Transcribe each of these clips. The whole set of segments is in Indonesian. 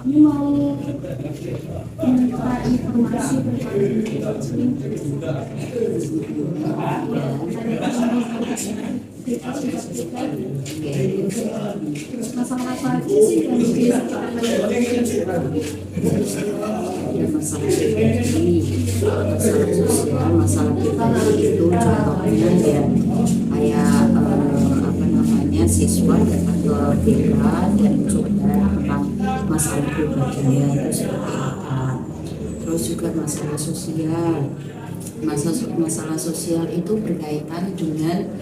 kami mau minta informasi tentang counseling. Masalah apa aja sih yang bisa Ya, masalah ekonomi, masalah sosial, masalah kita itu contohnya ya kayak apa namanya siswa datang ke BK dan juga tentang masalah pribadinya itu seperti apa. Terus juga masalah sosial, masalah sosial itu berkaitan dengan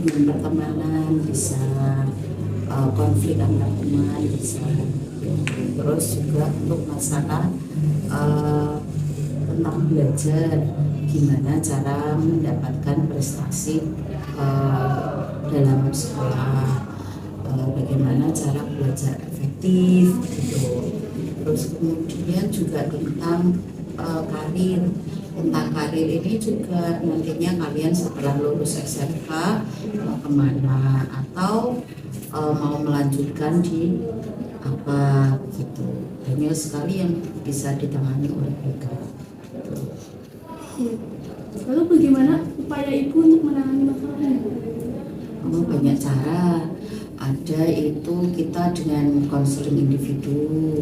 pertemanan bisa, konflik antar teman bisa. Terus juga untuk masalah tentang belajar, gimana cara mendapatkan prestasi dalam sekolah, bagaimana cara belajar efektif gitu. Terus kemudian juga tentang karir. Tentang karir ini juga nantinya kalian setelah lulus SMK mau kemana atau mau melanjutkan di apa gitu. Banyak sekali yang bisa ditangani oleh BK. Lalu bagaimana upaya Ibu untuk menangani masalahnya? Banyak cara. Ada itu kita dengan konseling individu,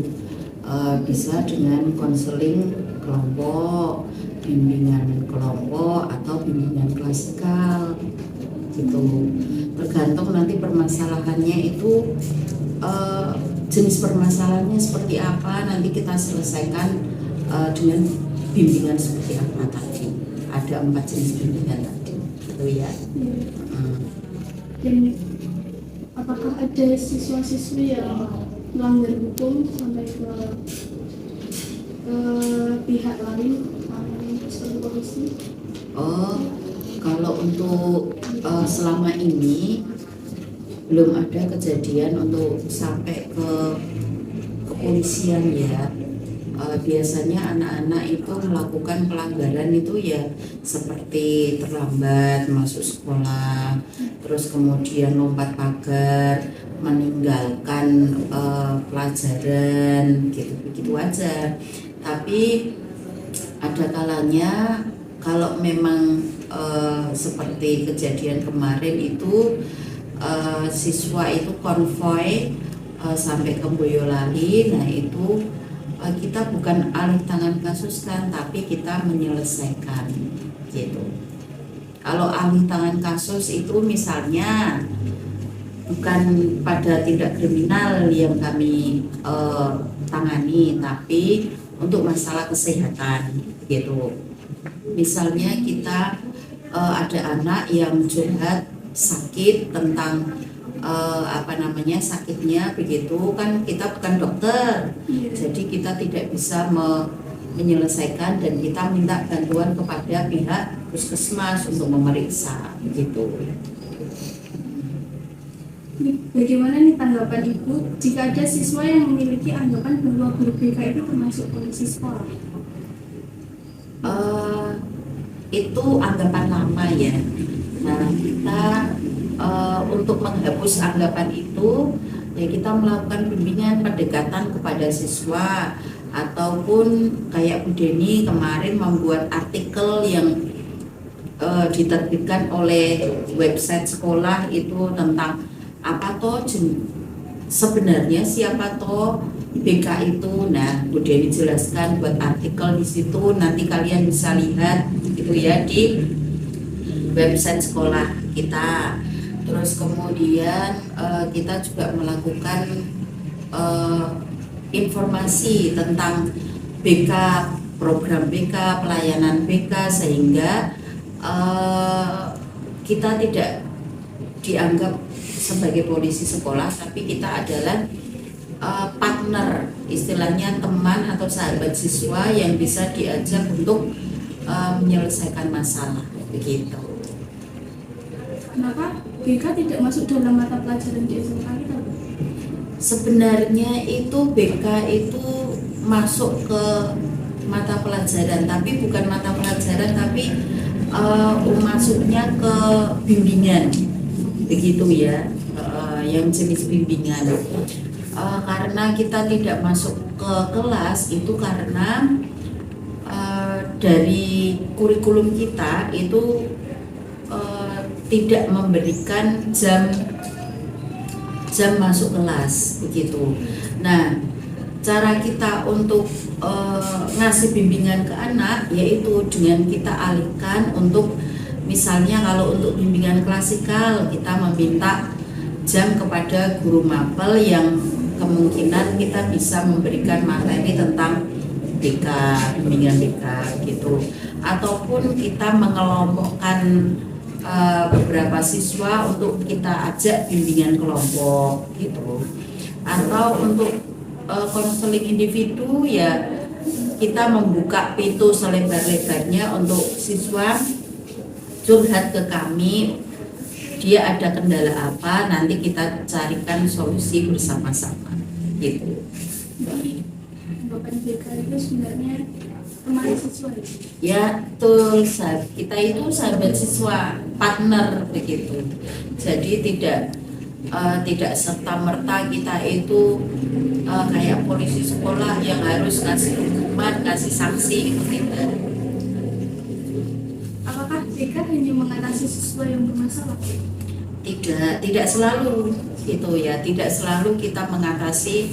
bisa dengan konseling kelompok, bimbingan kelompok atau bimbingan klasikal gitu. Tergantung nanti permasalahannya itu jenis permasalahannya seperti apa, nanti kita selesaikan dengan bimbingan seperti apa tadi. Ada 4 jenis bimbingan tadi gitu ya. Dan apakah ada siswa-siswi yang melanggar hukum sampai ke pihak lain seperti polisi? Kalau untuk selama ini belum ada kejadian untuk sampai ke kepolisian ya. Biasanya anak-anak itu melakukan pelanggaran itu ya seperti terlambat masuk sekolah, terus kemudian lompat pagar, meninggalkan pelajaran gitu aja. Tapi ada kalanya kalau memang seperti kejadian kemarin itu siswa itu konvoy sampai ke Boyolali, nah itu kita bukan alih tangan kasus kan, tapi kita menyelesaikan gitu. Kalau alih tangan kasus itu misalnya bukan pada tindak kriminal yang kami tangani, tapi untuk masalah kesehatan gitu. Misalnya kita ada anak yang curhat sakit tentang sakitnya begitu kan, kita bukan dokter, jadi kita tidak bisa menyelesaikan dan kita minta bantuan kepada pihak puskesmas untuk memeriksa begitu. Bagaimana nih tanggapan Ibu jika ada siswa yang memiliki anggapan bahwa guru BK itu termasuk polisi sekolah? Itu anggapan lama ya. Nah kita untuk menghapus anggapan itu ya kita melakukan bimbingan pendekatan kepada siswa, ataupun kayak Bu Deni kemarin membuat artikel yang diterbitkan oleh website sekolah itu tentang apa toh sebenarnya siapa toh BK itu. Nah Bu Deni jelaskan buat artikel di situ, nanti kalian bisa lihat gitu ya di website sekolah kita. Terus kemudian kita juga melakukan informasi tentang BK, program BK, pelayanan BK, sehingga kita tidak dianggap sebagai polisi sekolah, tapi kita adalah partner, istilahnya teman atau sahabat siswa yang bisa diajak untuk menyelesaikan masalah begitu. Kenapa BK tidak masuk dalam mata pelajaran di SMK kita? Sebenarnya itu BK itu masuk ke mata pelajaran, tapi bukan mata pelajaran, tapi masuknya ke bimbingan begitu ya. yang jenis bimbingan. Karena kita tidak masuk ke kelas itu karena dari kurikulum kita itu tidak memberikan jam masuk kelas begitu. Nah, cara kita untuk ngasih bimbingan ke anak yaitu dengan kita alihkan untuk misalnya kalau untuk bimbingan klasikal kita meminta jam kepada guru mapel yang kemungkinan kita bisa memberikan materi tentang BK, bimbingan BK gitu. Ataupun kita mengelompokkan beberapa siswa untuk kita ajak bimbingan kelompok gitu. Atau untuk konseling individu ya kita membuka pintu selebar-lebarnya untuk siswa curhat ke kami, dia ada kendala apa, nanti kita carikan solusi bersama-sama gitu. Anggapan BK itu sebenarnya teman siswa Ya betul, kita itu sahabat siswa, partner begitu. Jadi tidak serta merta kita itu kayak polisi sekolah yang harus ngasih hukuman, ngasih sanksi gitu tidak. Apakah BK hanya mengatasi siswa yang bermasalah? Tidak selalu gitu ya, tidak selalu kita mengatasi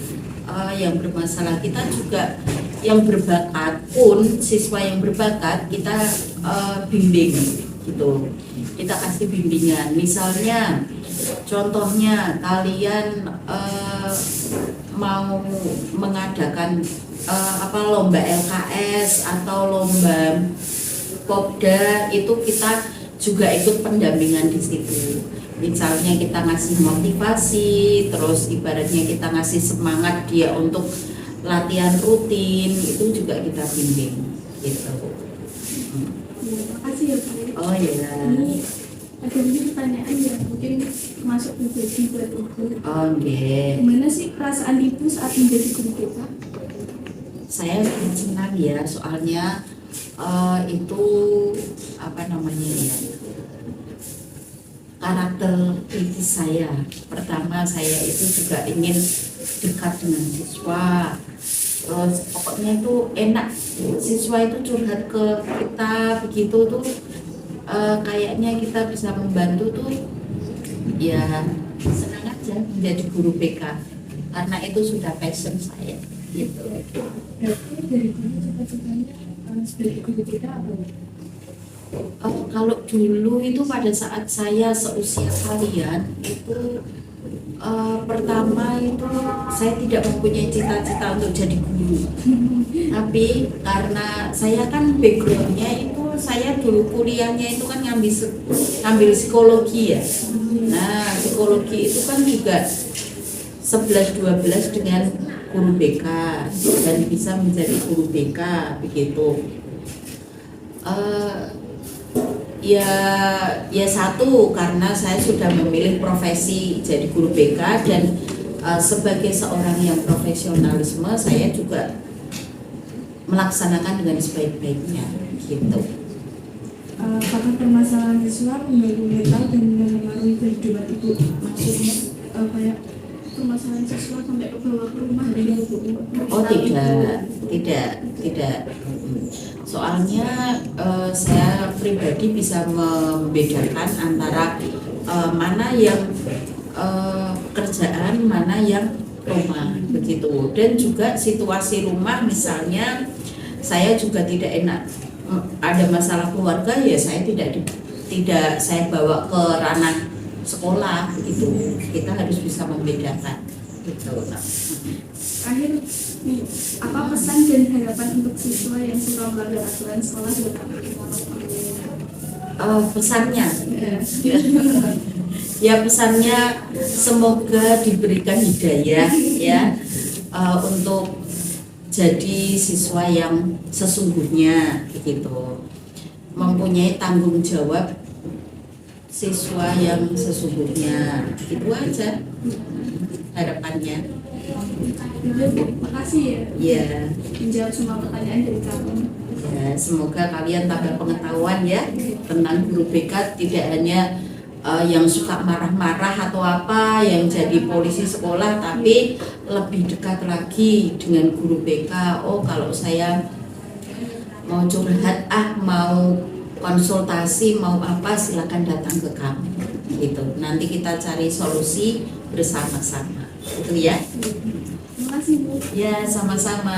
yang bermasalah. Kita juga yang berbakat pun, siswa yang berbakat kita bimbing gitu, kita kasih bimbingan. Misalnya contohnya kalian mau mengadakan lomba LKS atau lomba Popda, itu kita juga ikut pendampingan di situ. Misalnya kita ngasih motivasi, terus ibaratnya kita ngasih semangat dia untuk latihan rutin, itu juga kita bimbing gitu. Makasih ya Bu. Oh ya. Ini ada pertanyaan yang mungkin masuk pribadi buat Ibu. Oke. Gimana sih perasaan Ibu saat menjadi guru BK? Saya sangat senang ya, soalnya itu karakter kritis saya. Pertama saya itu juga ingin dekat dengan siswa. Terus pokoknya itu enak, siswa itu curhat ke kita begitu tuh kayaknya kita bisa membantu tuh ya, senang aja menjadi guru BK karena itu sudah passion saya gitu. Berarti dari dulu cita-citanya sebagai guru BK apa? Kalau dulu itu pada saat saya seusia kalian itu pertama itu saya tidak mempunyai cita-cita untuk jadi guru. Tapi karena saya kan backgroundnya itu saya dulu kuliahnya itu kan ngambil psikologi ya. Nah psikologi itu kan juga 11-12 dengan guru BK dan bisa menjadi guru BK begitu. Ya satu karena saya sudah memilih profesi jadi guru BK dan sebagai seorang yang profesionalisme saya juga melaksanakan dengan sebaik-baiknya gitu. Apakah permasalahan siswa mengganggu mental dan mempengaruhi kehidupan Ibu? Maksudnya kayak permasalahan siswa sampai ke bawah ke rumah dengan Ibu? Oh tidak. Soalnya saya pribadi bisa membedakan antara mana yang kerjaan, mana yang rumah begitu. Dan juga situasi rumah, misalnya saya juga tidak enak ada masalah keluarga ya saya tidak saya bawa ke ranah sekolah begitu. Kita harus bisa membedakan gitu. Akhir nih, apa pesan dan harapan untuk siswa yang suka melanggar aturan sekolah dan pesannya ya pesannya semoga diberikan hidayah ya untuk jadi siswa yang sesungguhnya begitu, mempunyai tanggung jawab siswa yang sesungguhnya, itu aja harapannya. Terima kasih ya. Ya. Menjawab semua pertanyaan dari kamu. Ya, semoga kalian tambah pengetahuan ya tentang guru BK, tidak hanya yang suka marah-marah atau apa, yang jadi polisi sekolah, tapi lebih dekat lagi dengan guru BK. Oh, kalau saya mau curhat, mau konsultasi, mau apa, silakan datang ke kami. Gitu. Nanti kita cari solusi bersama-sama. Itu ya. Terima kasih Bu. Ya, sama-sama.